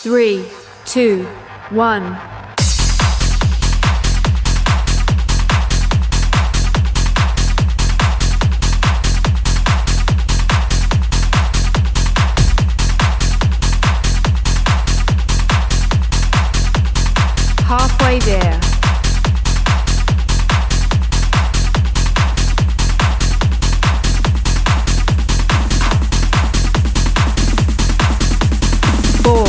3, 2, 1. Halfway there. Four,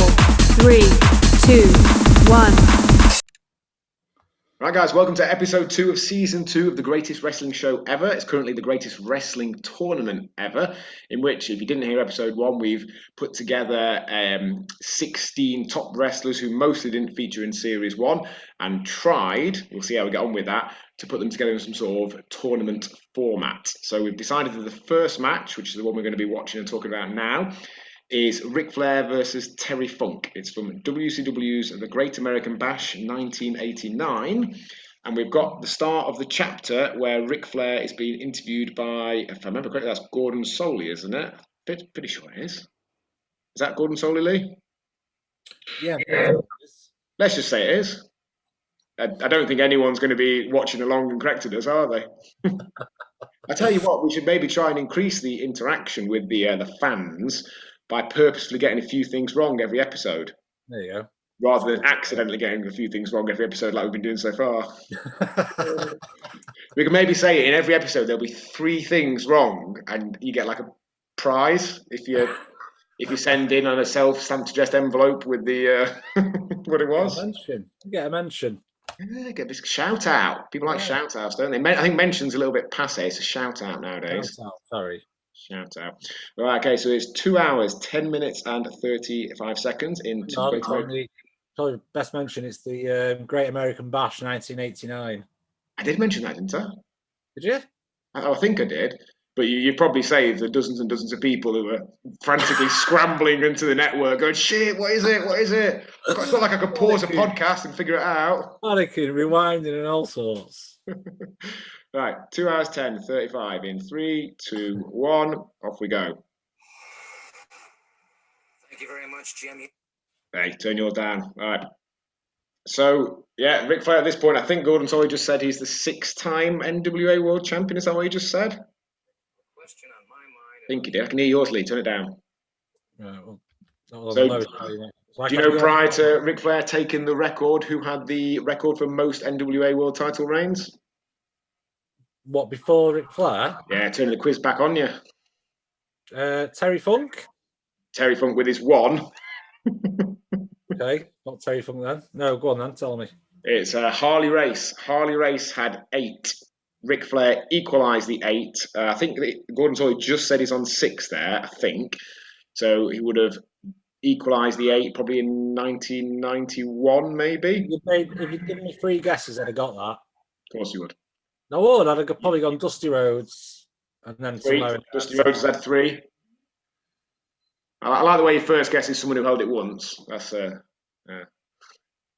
3, 2, 1. Right, guys, welcome to episode 2 of season 2 of the greatest wrestling show ever. It's currently the greatest wrestling tournament ever, in which, if you didn't hear episode 1, we've put together 16 top wrestlers who mostly didn't feature in series 1 and tried, we'll see how we get on with that, to put them together in some sort of tournament format. So we've decided that the first match, which is the one we're going to be watching and talking about now, is Ric Flair versus Terry Funk. It's from WCW's The Great American Bash 1989. And we've got the start of the chapter where Ric Flair is being interviewed by, if I remember correctly, that's Gordon Soley, isn't it? Pretty sure it is. Is that Gordon Soley, Lee? Yeah. Let's just say it is. I don't think anyone's going to be watching along and correcting us, are they? I tell you what, we should maybe try and increase the interaction with the fans by purposefully getting a few things wrong every episode. There you go. Rather than accidentally getting a few things wrong every episode like we've been doing so far. We can maybe say in every episode there'll be 3 things wrong and you get like a prize if you send in on a self-stamped addressed envelope with the what it was. Get a mention. Yeah, get this shout out. People like shout outs, don't they? I think mention's a little bit passe. It's a shout out nowadays. Shout out, sorry. Shout out. Right, okay, so it's 2 hours, 10 minutes and 35 seconds in probably best mention. It's the Great American Bash 1989. I did mention that, didn't I? Did you? I think I did. But you probably saved the dozens and dozens of people who were frantically scrambling into the network going, shit, what is it? What is it? It's not like I could pause a podcast and figure it out. Panicking, rewinding and all sorts. Right, 2 hours, 10, 35 in 3, 2, 1. Off we go. Thank you very much, Jimmy. Hey, turn yours down. All right. So, yeah, Ric Flair at this point, I think Gordon Soley just said he's the 6-time NWA World Champion. Is that what he just said? Question on my mind. I think he did. I can hear yours, Lee. Turn it down. Right, well, do you know prior to Ric Flair taking the record, who had the record for most NWA World Title reigns? What, before Ric Flair? Yeah, turning the quiz back on you. Terry Funk? Terry Funk with his 1. Okay, not Terry Funk then. No, go on then, tell me. It's Harley Race. Harley Race had 8. Ric Flair equalised the 8. I think Gordon Soley just said he's on 6 there, I think. So he would have equalised the 8 probably in 1991, maybe. If you'd given me 3 guesses, I'd have got that. Of course you would. No, I'd have probably gone Dusty Rhodes. And then 3. Dusty Rhodes has had 3. I like the way you first guess is someone who held it once. That's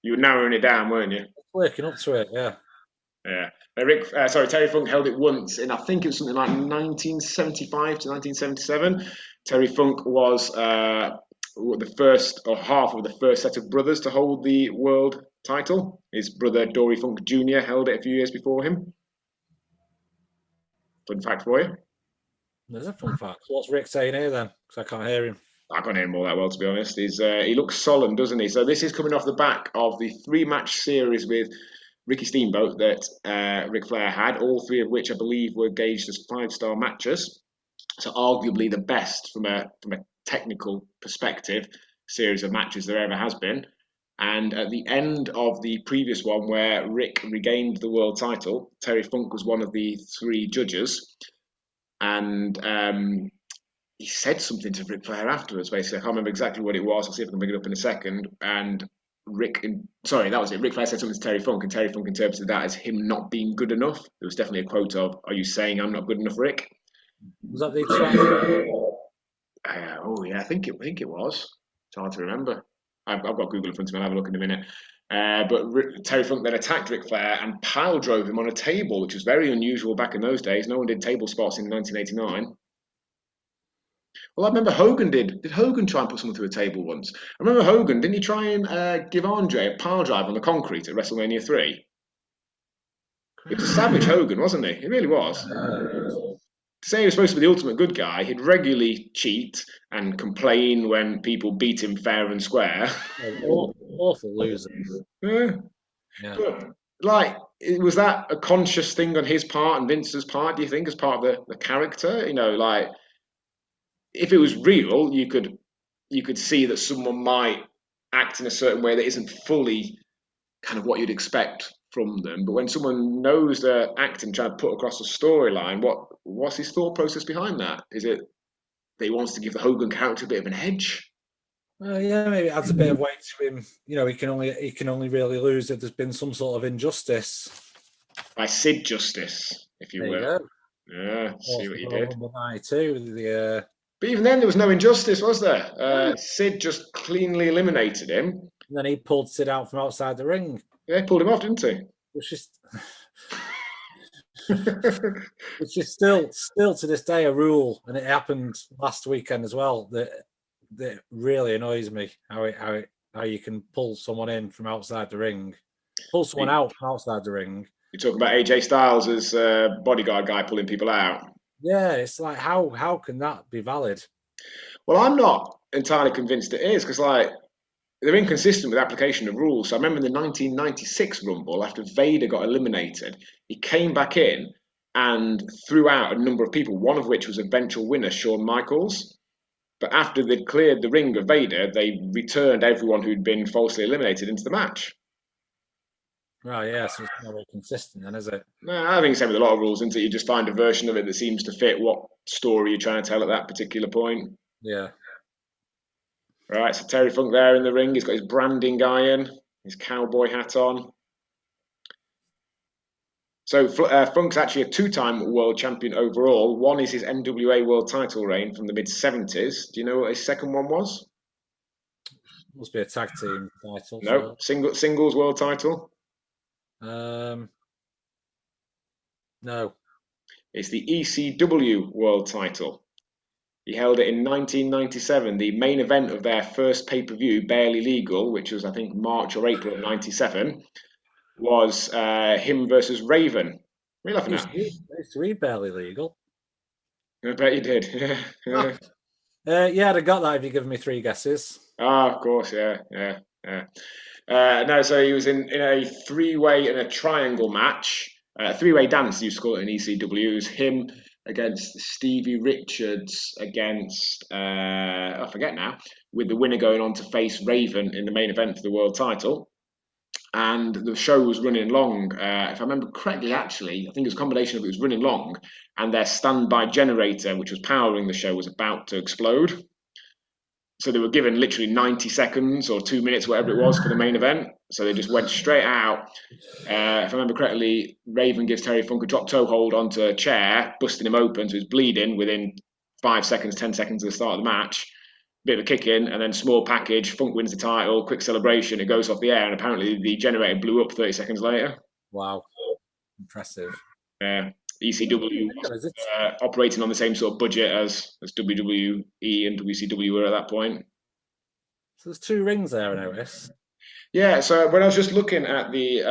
you were narrowing it down, weren't you? Working up to it, yeah. Yeah. Terry Funk held it once in, I think it was something like 1975 to 1977. Terry Funk was the first or half of the first set of brothers to hold the world title. His brother Dory Funk Jr. held it a few years before him. Fun fact for you. There's a fun fact. So what's Rick saying here then? Because I can't hear him. I can't hear him all that well, to be honest. He looks solemn, doesn't he? So this is coming off the back of the 3-match series with Ricky Steamboat that Ric Flair had, all 3 of which I believe were gauged as 5-star matches. So arguably the best from a technical perspective series of matches there ever has been. And at the end of the previous one, where Rick regained the world title, Terry Funk was one of the 3 judges. And he said something to Ric Flair afterwards, basically. I can't remember exactly what it was. I'll see if I can bring it up in a second. And that was it. Ric Flair said something to Terry Funk, and Terry Funk interpreted that as him not being good enough. There was definitely a quote of, "Are you saying I'm not good enough, Rick?" Was that the I think it was. It's hard to remember. I've got Google in front of me. I'll have a look in a minute. But Terry Funk then attacked Ric Flair and pile drove him on a table, which was very unusual back in those days. No one did table spots in 1989. Well, I remember Hogan did. Did Hogan try and put someone through a table once? I remember Hogan, didn't he try and give Andre a pile drive on the concrete at WrestleMania 3? He was a savage, Hogan, wasn't he? He really was. To say he was supposed to be the ultimate good guy, he'd regularly cheat and complain when people beat him fair and square. Awful loser. Yeah. Yeah. But, like, was that a conscious thing on his part and Vince's part, do you think, as part of the character? You know, like, if it was real, you could see that someone might act in a certain way that isn't fully kind of what you'd expect from them. But when someone knows they're acting, trying to put across a storyline, what's his thought process behind that? Is it that he wants to give the Hogan character a bit of an edge? Yeah, maybe it adds a bit of weight to him. You know, he can only really lose if there's been some sort of injustice. By Sid Justice, if you There will. you go. Yeah, see what you did. Rumble 92, the But even then, there was no injustice, was there? Sid just cleanly eliminated him. and then he pulled Sid out from outside the ring, Yeah, pulled him off, didn't he? which is which is still to this day a rule, and it happened last weekend as well. That really annoys me how you can pull someone in from outside the ring, pull someone out from outside the ring. You talk about AJ Styles as bodyguard guy pulling people out. Yeah, it's like how can that be valid? Well, I'm not entirely convinced it is because, like, they're inconsistent with application of rules. So I remember in the 1996 Rumble, after Vader got eliminated, he came back in and threw out a number of people, one of which was eventual winner Shawn Michaels. But after they'd cleared the ring of Vader, they returned everyone who'd been falsely eliminated into the match. Right, yeah, so it's not very consistent then, is it? No, I think it's same with a lot of rules, isn't it? You just find a version of it that seems to fit what story you're trying to tell at that particular point. Yeah. Right, so Terry Funk there in the ring. He's got his branding iron, his cowboy hat on. So Funk's actually a two-time world champion overall. One is his NWA world title reign from the mid-70s. Do you know what his second one was? Must be a tag team title. No, singles world title. No. It's the ECW world title. He held it in 1997. The main event of their first pay-per-view, Barely Legal, which was I think March or April of '97, was him versus Raven. What are you laughing at? It's really barely legal. I bet you did. Yeah. Yeah, I'd have got that if you given me three guesses. Ah, of course, yeah. No, so he was in a three-way and a triangle match, a three-way dance, you used to call it in ECW. It was him against Stevie Richards against, I forget now, with the winner going on to face Raven in the main event for the world title. And the show was running long. If I remember correctly, actually, I think it was a combination of it was running long, and their standby generator, which was powering the show, was about to explode. So they were given literally 90 seconds or 2 minutes, whatever it was, for the main event. So they just went straight out. If I remember correctly, Raven gives Terry Funk a drop toe hold onto a chair, busting him open, so he's bleeding within 5 seconds, 10 seconds of the start of the match. Bit of a kick in, and then small package. Funk wins the title, quick celebration. It goes off the air, and apparently the generator blew up 30 seconds later. Wow, impressive. ECW was operating on the same sort of budget as WWE and WCW were at that point. So there's two rings there, I notice. Yeah, so when I was just looking at the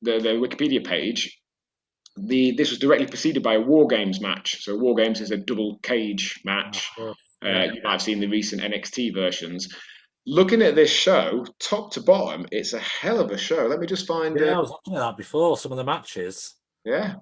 Wikipedia page, this was directly preceded by a War Games match. So War Games is a double cage match. You might have seen the recent NXT versions. Looking at this show, top to bottom, it's a hell of a show. Let me just find. Yeah, I was looking at that before. Some of the matches. Yeah,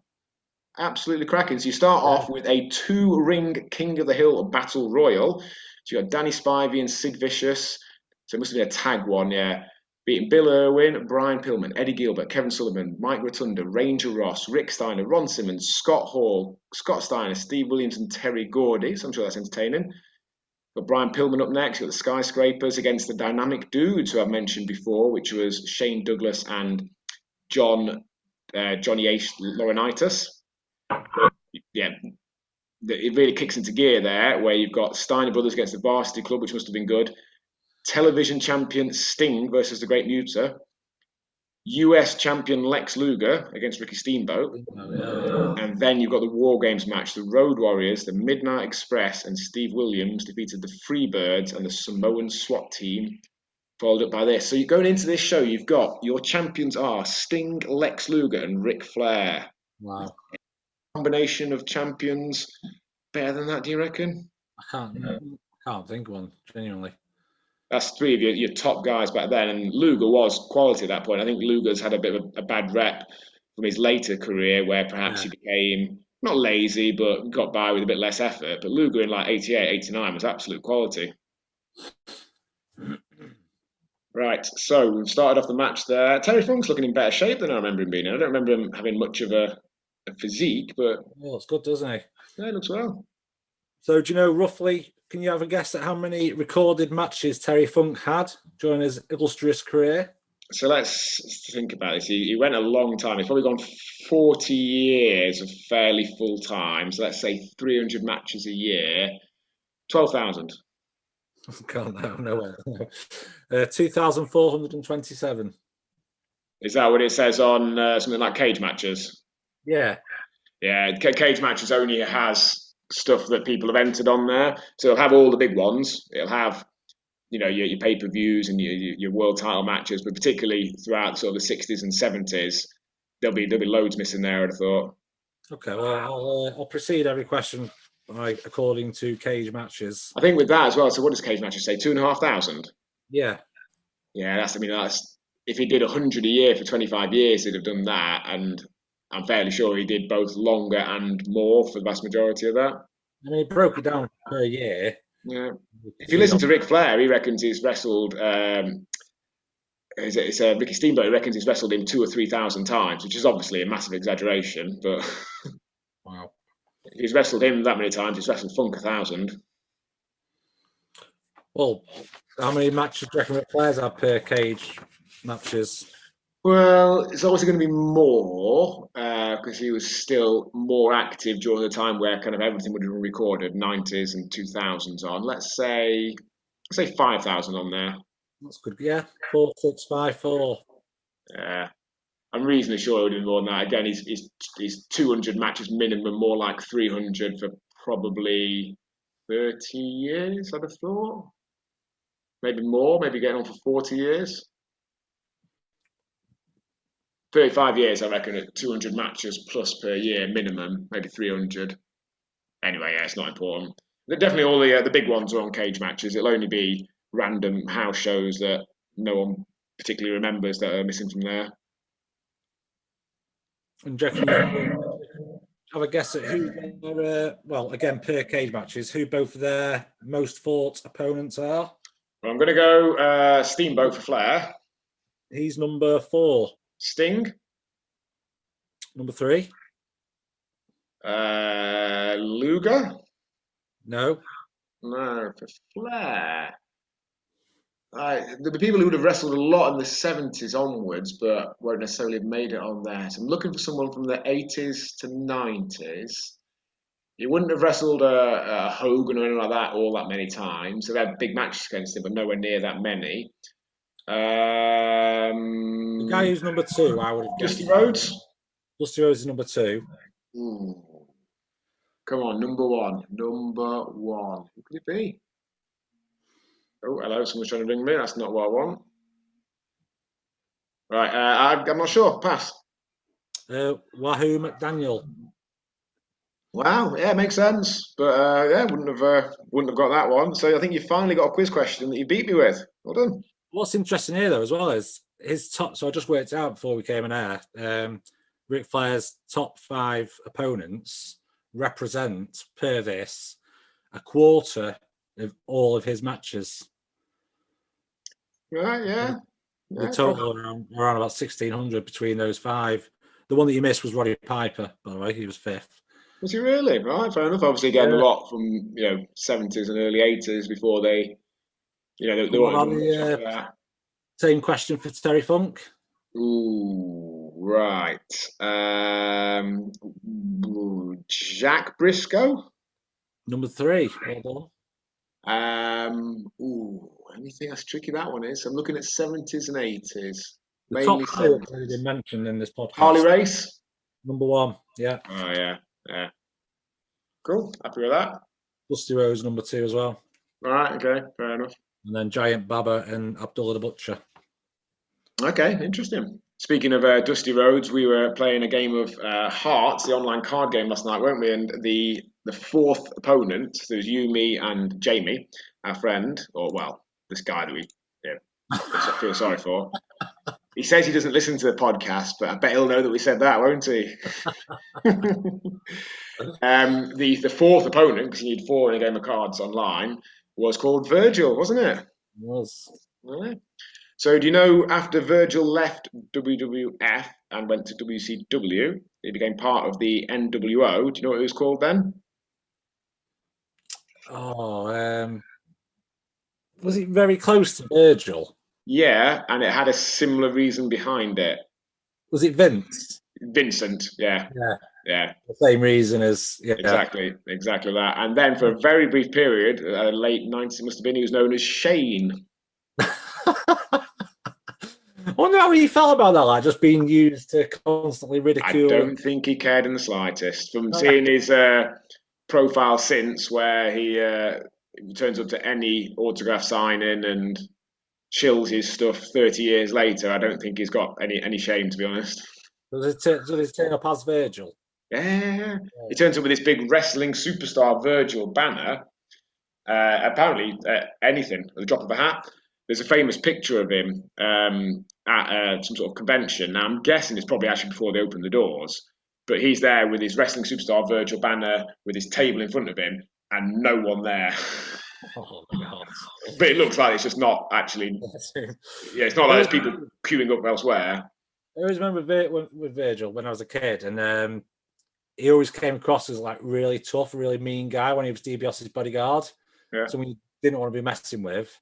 absolutely cracking. So you start off with a two-ring King of the Hill battle royal. So you got Danny Spivey and Sid Vicious. So it must have been a tag one, yeah. Beating Bill Irwin, Brian Pillman, Eddie Gilbert, Kevin Sullivan, Mike Rotunda, Ranger Ross, Rick Steiner, Ron Simmons, Scott Hall, Scott Steiner, Steve Williams, and Terry Gordy. So I'm sure that's entertaining. Got Brian Pillman up next. Got the Skyscrapers against the Dynamic Dudes, who I've mentioned before, which was Shane Douglas and Johnny Ace Laurinaitis. Yeah, it really kicks into gear there, where you've got Steiner Brothers against the Varsity Club, which must have been good. Television champion Sting versus the Great Muta. US champion Lex Luger against Ricky Steamboat. And then you've got the War Games match. The Road Warriors, the Midnight Express, and Steve Williams defeated the Freebirds and the Samoan SWAT team, followed up by this. So you're going into this show, you've got your champions are Sting, Lex Luger, and Ric Flair. Wow. Combination of champions better than that, do you reckon? I can't think of one, genuinely. That's three of your top guys back then, and Luger was quality at that point. I think Luger's had a bit of a bad rep from his later career, where perhaps he became not lazy, but got by with a bit less effort. But Luger in like 88, 89 was absolute quality. Right, so we've started off the match there. Terry Funk's looking in better shape than I remember him being in. I don't remember him having much of a physique, but Well, it's good, doesn't he? yeah, he looks well. So, do you know roughly? Can you have a guess at how many recorded matches Terry Funk had during his illustrious career? So let's think about this. He went a long time. He's probably gone 40 years of fairly full time. So let's say 300 matches a year. 12,000. God, no. 2,427. Is that what it says on something like cage matches? Yeah. Yeah, cage matches only has stuff that people have entered on there. So it'll have all the big ones. It'll have, your pay-per-views and your world title matches, but particularly throughout sort of the 60s and 70s, there'll be loads missing there, I'd have thought. Okay, well, I'll proceed every question according to cage matches. I think with that as well, so what does cage matches say? 2,500? Yeah. Yeah, that's if he did 100 a year for 25 years, he'd have done that, and I'm fairly sure he did both longer and more for the vast majority of that. I mean, he broke it down per year. Yeah. If you listen to Ric Flair, he reckons he's wrestled. It's Ricky Steamboat. He reckons he's wrestled him 2,000 or 3,000 times, which is obviously a massive exaggeration. But wow, if he's wrestled him that many times, he's wrestled Funk 1,000. Well, how many matches do you reckon Ric Flair's had per cage matches? Well, it's obviously going to be more because he was still more active during the time where kind of everything would have been recorded, 90s and 2000s on. Let's say 5,000 on there. That's good. Yeah, 4,654. Yeah, I'm reasonably sure it would have been more than that. Again, he's 200 matches minimum, more like 300 for probably 30 years, I'd have thought. Maybe more, maybe getting on for 40 years. 35 years, I reckon, at 200 matches plus per year minimum, maybe 300. Anyway, yeah, it's not important. Definitely all the big ones are on cage matches. It'll only be random house shows that no one particularly remembers that are missing from there. And do you reckon you have a guess at who, well, again, per cage matches, who both of their most fought opponents are? Well, I'm going to go Steamboat for Flair. He's number 4. Sting. Number 3. Luger. No, for Flair. There'll be people who would have wrestled a lot in the 70s onwards, but won't necessarily have made it on there. So I'm looking for someone from the 80s to 90s. He wouldn't have wrestled a Hogan or anything like that all that many times. So they had big matches against him, but nowhere near that many. the guy who's number 2, I would have guessed. Dusty Rhodes? Dusty Rhodes is number 2. Ooh. Come on, number 1. Number 1. Who could it be? Oh, hello, someone's trying to ring me. That's not what I want. Right, I'm not sure. Pass. Wahoo McDaniel. Wow, yeah, makes sense. But yeah, wouldn't have got that one. So I think you finally got a quiz question that you beat me with. Well done. What's interesting here, though, as well, is his top. So I just worked out before we came in air. Ric Flair's top 5 opponents represent, per this, a quarter of all of his matches. Right, yeah. The total around about 1,600 between those 5. The one that you missed was Roddy Piper, by the way. He was 5th. Was he really? Right, fair enough. Obviously, getting a lot from 70s and early 80s before they wanted same question for Terry Funk. Ooh, right. Jack Briscoe. Number 3. Well done. Let me think. That's tricky. That one is. I'm looking at 70s and 80s. The Mainly top two have sent. already been mentioned in this podcast. Harley Race. Number 1, yeah. Oh yeah, yeah. Cool. Happy with that. Dusty Rhodes, number 2 as well. All right. Okay. Fair enough. And then Giant Baba and Abdullah the Butcher. Okay. Interesting. Speaking of Dusty Rhodes, we were playing a game of Hearts, the online card game last night, weren't we? And the fourth opponent, there was you, me, and Jamie, our friend, or well, this guy that we feel sorry for. He says he doesn't listen to the podcast, but I bet he'll know that we said that, won't he? The fourth opponent, because you need 4 in a game of cards online, was called Virgil, wasn't it? It was. Yeah. So do you know after Virgil left WWF and went to WCW, he became part of the NWO. Do you know what it was called then? Oh, was it very close to Virgil? Yeah, and it had a similar reason behind it. Was it Vince? Vincent, yeah. The same reason as Exactly that. And then for a very brief period, late 90s must have been, he was known as Shane. I wonder how he felt about that, like just being used to constantly ridicule. I don't think he cared in the slightest. From seeing his profile since, where he turns up to any autograph signing and chills his stuff 30 years later, I don't think he's got any shame, to be honest. Does it turn up as Virgil? Yeah. He turns up with this big wrestling superstar Virgil banner. Apparently, anything at the drop of a hat. There's a famous picture of him at some sort of convention. Now, I'm guessing it's probably actually before they opened the doors, but he's there with his wrestling superstar Virgil banner with his table in front of him and no one there. Oh my God. But it looks like it's just not actually. Yeah, it's not like there's people queuing up elsewhere. I always remember with Virgil when I was a kid, and he always came across as like really tough, really mean guy when he was DiBiase's bodyguard. Yeah. Someone you didn't want to be messing with.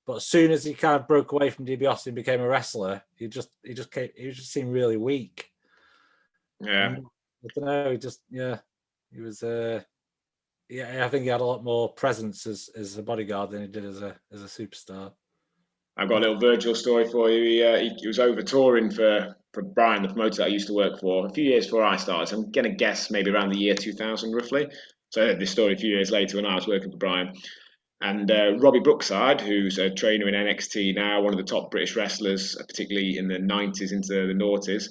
But as soon as he kind of broke away from DiBiase and became a wrestler, he just seemed really weak. Yeah. And I don't know. He was. I think he had a lot more presence as a bodyguard than he did as a superstar. I've got a little Virgil story for you. He was over touring for Brian, the promoter that I used to work for, a few years before I started. So I'm going to guess maybe around the year 2000, roughly. So I heard this story a few years later when I was working for Brian. And Robbie Brookside, who's a trainer in NXT now, one of the top British wrestlers, particularly in the 90s into the noughties,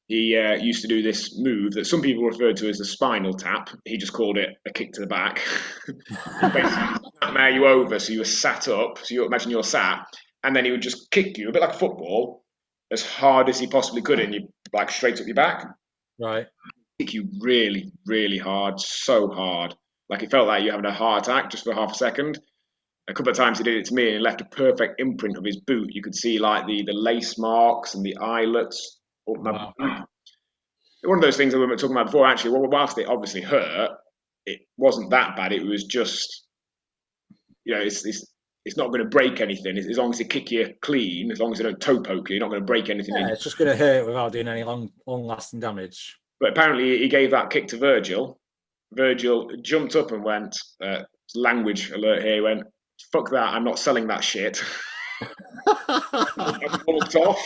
he used to do this move that some people referred to as the spinal tap. He just called it a kick to the back. Basically, snap you over so you were sat up. So you imagine you're sat, and then he would just kick you a bit like a football, as hard as he possibly could, and you like straight up your back. Right. Kick you really, really hard, so hard. Like it felt like you were having a heart attack just for half a second. A couple of times he did it to me and he left a perfect imprint of his boot. You could see like the lace marks and the eyelets up my boot. One of those things that we were talking about before, actually, well, whilst it obviously hurt, it wasn't that bad. It was just, it's not going to break anything. As long as they kick you clean, as long as they don't toe poke you, you're not going to break anything. Yeah, it's just going to hurt without doing any long-lasting damage. But apparently he gave that kick to Virgil. Virgil jumped up and went, language alert here, he went, fuck that, I'm not selling that shit. And walked off,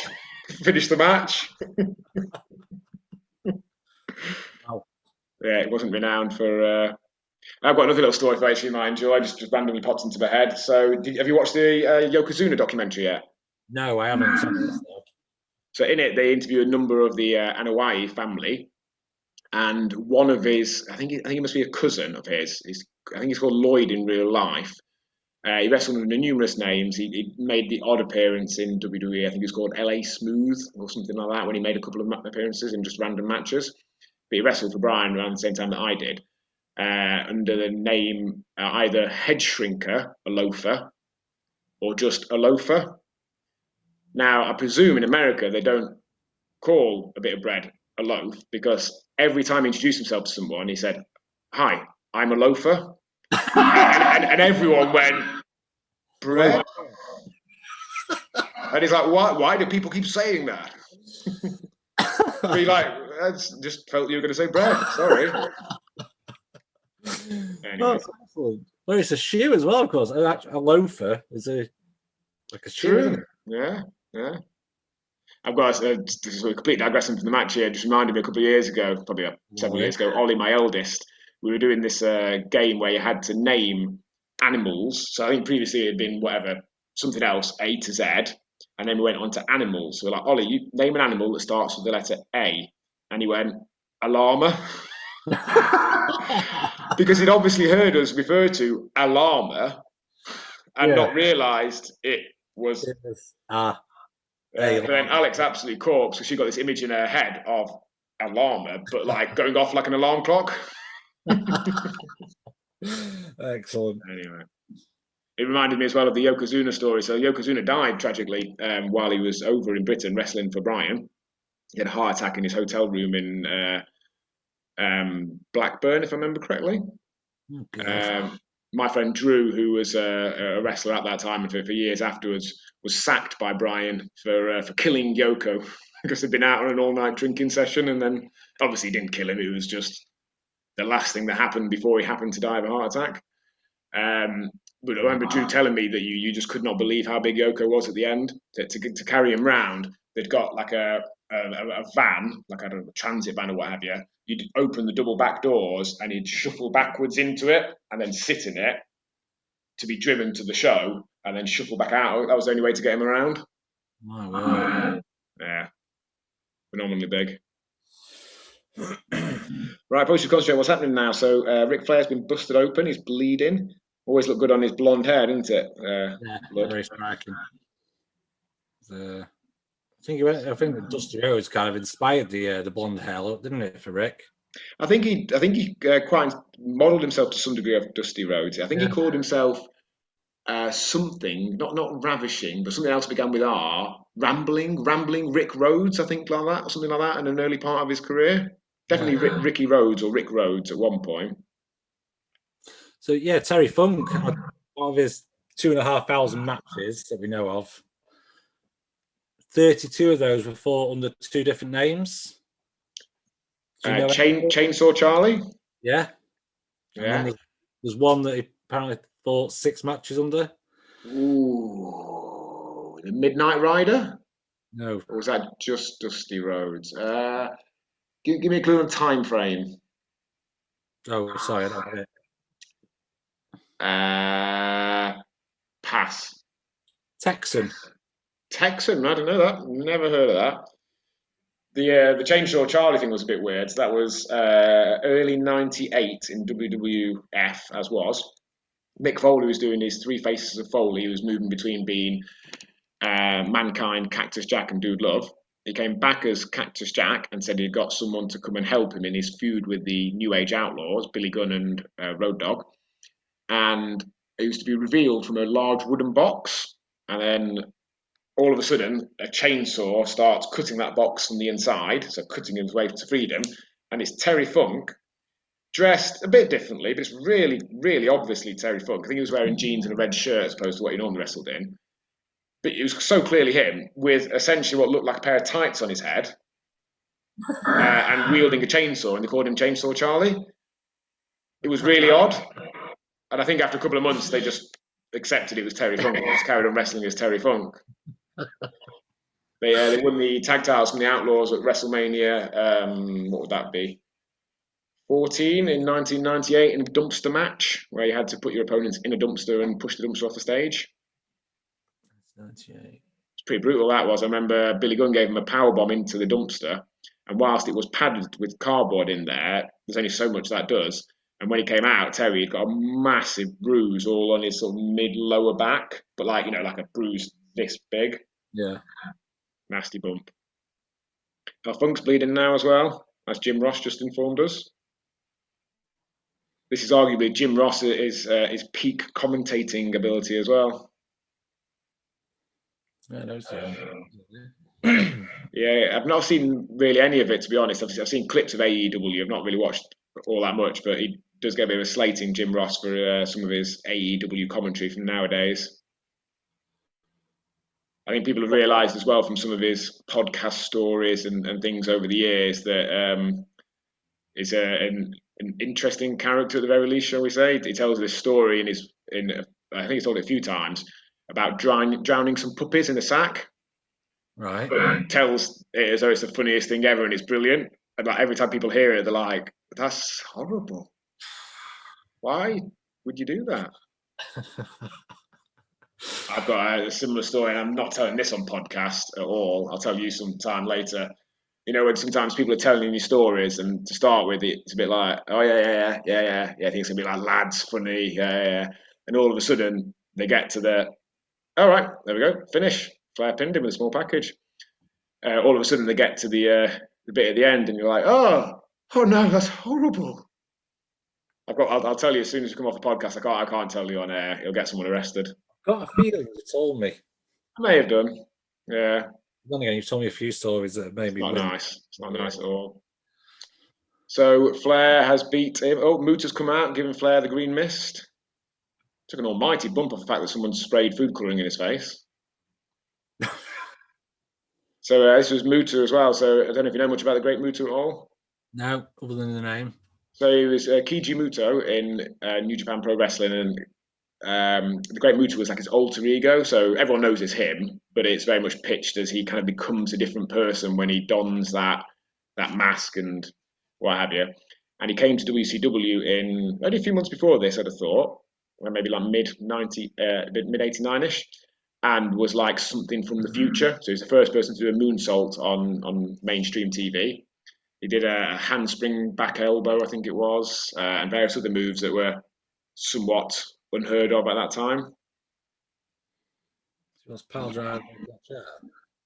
finished the match. Wow. Yeah, it wasn't renowned for... I've got another little story for you might enjoy, just randomly popped into my head. So, have you watched the Yokozuna documentary yet? No, I haven't. So in it, they interview a number of the Anoa'i family, and one of his, I think he must be a cousin of his. I think he's called Lloyd in real life. He wrestled under numerous names. He made the odd appearance in WWE. I think he was called LA Smooth or something like that when he made a couple of appearances in just random matches. But he wrestled for Brian around the same time that I did, under the name either Head Shrinker, a loafer, or just a loafer. Now, I presume in America they don't call a bit of bread a loaf, because every time he introduced himself to someone, he said, "Hi, I'm a loafer." and everyone went, "Bread?" And he's like, why do people keep saying that? Be like, I just felt you were going to say bread. Sorry. Anyway. Well, it's a shoe as well, of course. A loafer is like a shoe. True. Yeah. I've got this is a complete digression from the match here. Just reminded me a couple of years ago, probably several years ago. Ollie, my eldest, we were doing this game where you had to name animals. So I think previously it had been whatever something else, A to Z, and then we went on to animals. So we're like, Ollie, you name an animal that starts with the letter A, and he went a llama. Because he'd obviously heard us refer to a llama and not realised it was. But then Alex absolutely corpse because she got this image in her head of a llama, but like going off like an alarm clock. Excellent. Anyway, it reminded me as well of the Yokozuna story. So Yokozuna died tragically while he was over in Britain wrestling for Bryan. He had a heart attack in his hotel room in Blackburn, if I remember correctly. My friend Drew, who was a wrestler at that time and for years afterwards, was sacked by Bryan for killing Yoko because they'd been out on an all-night drinking session, and then obviously he didn't kill him. It was just the last thing that happened before he happened to die of a heart attack. But I remember Drew telling me that you just could not believe how big Yoko was at the end. To carry him round, they'd got like a van, like I don't know, a transit van or what have you. You'd open the double back doors and he'd shuffle backwards into it and then sit in it to be driven to the show and then shuffle back out. That was the only way to get him around. My word. Yeah. Phenomenally big. Right, I suppose you concentrate on what's happening now. So Ric Flair's been busted open. He's bleeding. Always look good on his blonde hair, doesn't it? Very striking. I think Dusty Rhodes kind of inspired the blonde hair look, didn't it, for Rick? I think he quite modelled himself to some degree of Dusty Rhodes. I think he called himself something, not ravishing, but something else began with R. Rambling Rick Rhodes, I think, like that, or something like that, in an early part of his career. Definitely Ricky Rhodes or Rick Rhodes at one point. So yeah, Terry Funk, out of his 2,500 matches that we know of, 32 of those were fought under two different names. Chainsaw Charlie? Yeah. Yeah. There's one that he apparently fought 6 matches under. Ooh. The Midnight Rider? No. Or was that just Dusty Rhodes? Give me a clue on time frame. Oh, sorry, I don't get it. Pass. Texan, I don't know that. Never heard of that. The Chainsaw Charlie thing was a bit weird. So that was early '98 in WWF, as was. Mick Foley was doing his 3 Faces of Foley. He was moving between being Mankind, Cactus Jack, and Dude Love. He came back as Cactus Jack and said he'd got someone to come and help him in his feud with the New Age Outlaws, Billy Gunn and Road Dogg. And it used to be revealed from a large wooden box, and then all of a sudden a chainsaw starts cutting that box from the inside, so cutting his way to freedom, and it's Terry Funk, dressed a bit differently, but it's really, really obviously Terry Funk. I think he was wearing jeans and a red shirt as opposed to what he normally wrestled in. But it was so clearly him, with essentially what looked like a pair of tights on his head, and wielding a chainsaw, and they called him Chainsaw Charlie. It was really odd. And I think after a couple of months, they just accepted it was Terry Funk and just carried on wrestling as Terry Funk. They won the tag titles from the Outlaws at WrestleMania, what would that be? 14 in 1998 in a dumpster match where you had to put your opponents in a dumpster and push the dumpster off the stage. 98. It's pretty brutal, that was. I remember Billy Gunn gave him a powerbomb into the dumpster, and whilst it was padded with cardboard in there, there's only so much that does. And when he came out, Terry had got a massive bruise all on his sort of mid-lower back, but like a bruise this big. Yeah. Nasty bump. Funk's bleeding now as well, as Jim Ross just informed us. This is arguably Jim Ross's peak commentating ability as well. Yeah, Yeah, I've not seen really any of it, to be honest. I've seen clips of AEW. I've not really watched all that much, but he does get a bit of a slating, Jim Ross, for some of his AEW commentary from nowadays. I think people have realised as well from some of his podcast stories and things over the years that is an interesting character at the very least, shall we say. He tells this story I think he's told it a few times, about drowning some puppies in a sack. Right. but tells it as though it's the funniest thing ever and it's brilliant. And like every time people hear it, they're like, "That's horrible. Why would you do that?" I've got a similar story, and I'm not telling this on podcast at all. I'll tell you sometime later. You know, when sometimes people are telling you stories, and to start with, it's a bit like, "Oh yeah." I think it's gonna be like lads, funny, yeah. And all of a sudden, they get to the, "All right, there we go, finish." Flair pinned him with a small package. All of a sudden, they get to the bit at the end, and you're like, "Oh no, that's horrible." I'll tell you as soon as you come off the podcast. I can't tell you on air. You'll get someone arrested. Got a feeling you told me. I may have done. Yeah, Then again, you've told me a few stories that it's maybe not will. nice. It's not nice at all. So Flair has beat him. Oh, Muta's come out, giving Flair the green mist. Took an almighty bump off the fact that someone sprayed food colouring in his face. So this was Muta as well. So I don't know if you know much about the Great Muta at all. No, other than the name. So he was Kiji Muto in New Japan Pro Wrestling, and the Great Muta was like his alter ego. So everyone knows it's him, but it's very much pitched as he kind of becomes a different person when he dons that mask and what have you. And he came to WCW in only a few months before this, I'd have thought, maybe like mid '89ish, and was like something from the future. So he's the first person to do a moonsault on mainstream TV. He did a handspring back elbow, I think it was, and various other moves that were somewhat unheard of at that time. She was pile driving.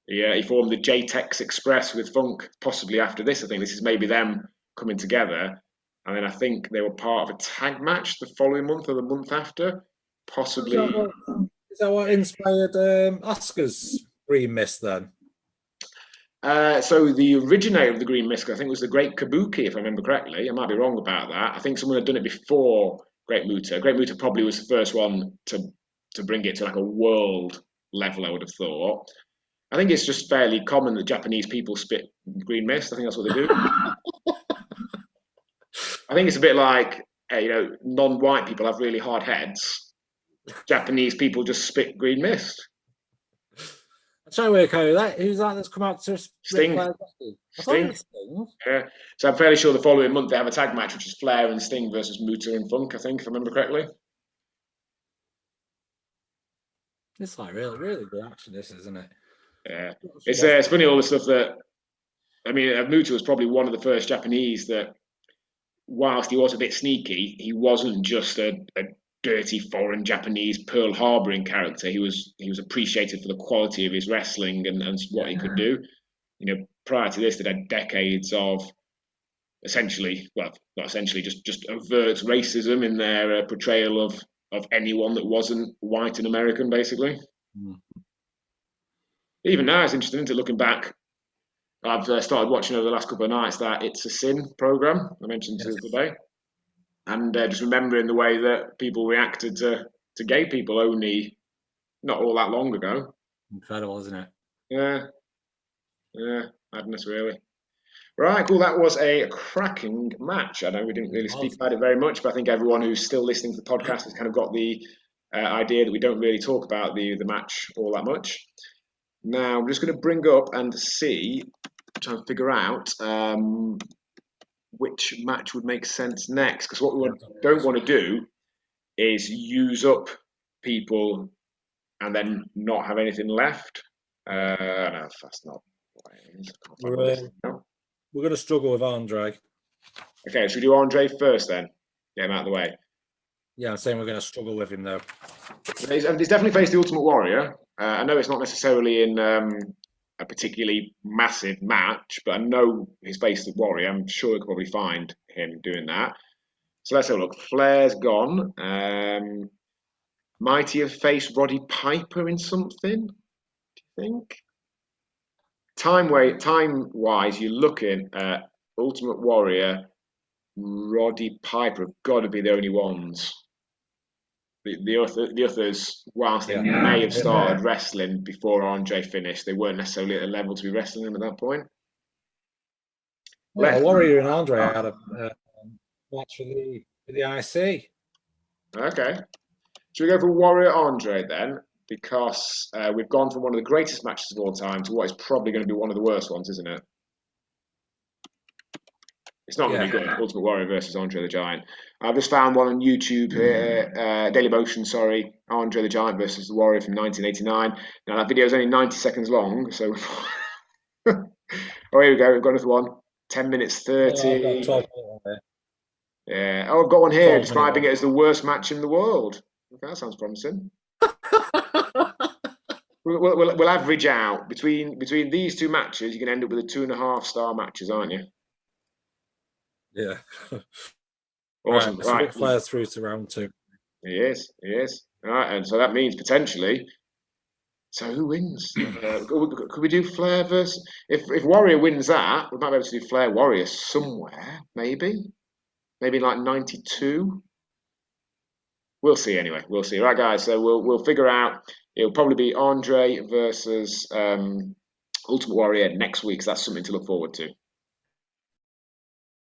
Yeah, he formed the JTEX Express with Funk, possibly after this. I think this is maybe them coming together. And then I think they were part of a tag match the following month or the month after. Possibly. Is that what inspired Asuka's green mist then? So the originator of the Green Mist, I think, was the Great Kabuki, if I remember correctly. I might be wrong about that. I think someone had done it before Great Muta. Great Muta probably was the first one to bring it to like a world level, I would have thought. I think it's just fairly common that Japanese people spit green mist. I think that's what they do. I think it's a bit like, non-white people have really hard heads. Japanese people just spit green mist. I'm trying to work out that. Who's that that's come out to Sting. Sting. Yeah. So I'm fairly sure the following month they have a tag match, which is Flair and Sting versus Muta and Funk, I think, if I remember correctly. It's like really, really good action, this, isn't it? Yeah. It's funny all the stuff that, I mean, Muta was probably one of the first Japanese that, whilst he was a bit sneaky, he wasn't just a dirty foreign Japanese Pearl Harboring character. He was appreciated for the quality of his wrestling and what he could do. Prior to this, they'd had decades of essentially, well, not essentially, just overt racism in their portrayal of anyone that wasn't white and American, basically. Mm. Even now, it's interesting to looking back. I've started watching over the last couple of nights that It's a Sin program I mentioned today, and just remembering the way that people reacted to gay people only not all that long ago. Incredible, isn't it? Yeah, madness, really. Right, cool. That was a cracking match. I know we didn't really speak about it very much, but I think everyone who's still listening to the podcast has kind of got the idea that we don't really talk about the match all that much. Now, I'm just going to bring up and try and figure out which match would make sense next. Because what we don't want to do is use up people and then not have anything left. No, that's not what it is. We're going to struggle with Andre. Okay, should we do Andre first then? Get him out of the way. Yeah, I'm saying we're going to struggle with him though. He's definitely faced the Ultimate Warrior. I know it's not necessarily in a particularly massive match, but I know he's faced the Warrior. I'm sure we could probably find him doing that. So let's have a look. Flair's gone. Mighty have faced Roddy Piper in something, do you think? Time-wise, you're looking at Ultimate Warrior, Roddy Piper have got to be the only ones. The others, whilst they may have started wrestling before Andre finished, they weren't necessarily at a level to be wrestling them at that point. Well, Warrior and Andre had a match for the IC. Okay. Should we go for Warrior Andre then? because we've gone from one of the greatest matches of all time to what is probably going to be one of the worst ones, isn't it? It's not going to be good. Ultimate Warrior versus Andre the Giant. I've just found one on YouTube here, Daily Motion, sorry, Andre the Giant versus the Warrior from 1989. Now that video is only 90 seconds long, so oh, here we go. We've got another one. 10 minutes 30. Oh, I've got 12 minutes there. Yeah. Oh, I've got one here 12 describing minute it as the worst match in the world. Okay, that sounds promising. We'll average out between these two matches. You can end up with a 2.5-star matches, aren't you? Yeah. Awesome. So Right. Ric Flair through to round 2. He is. All right, and so that means potentially. So who wins? Could we do Flair versus? If Warrior wins that, we might be able to do Flair Warrior somewhere. Maybe like 92. We'll see anyway. We'll see. Right, guys. So we'll figure out. It'll probably be Andre versus Ultimate Warrior next week. So that's something to look forward to.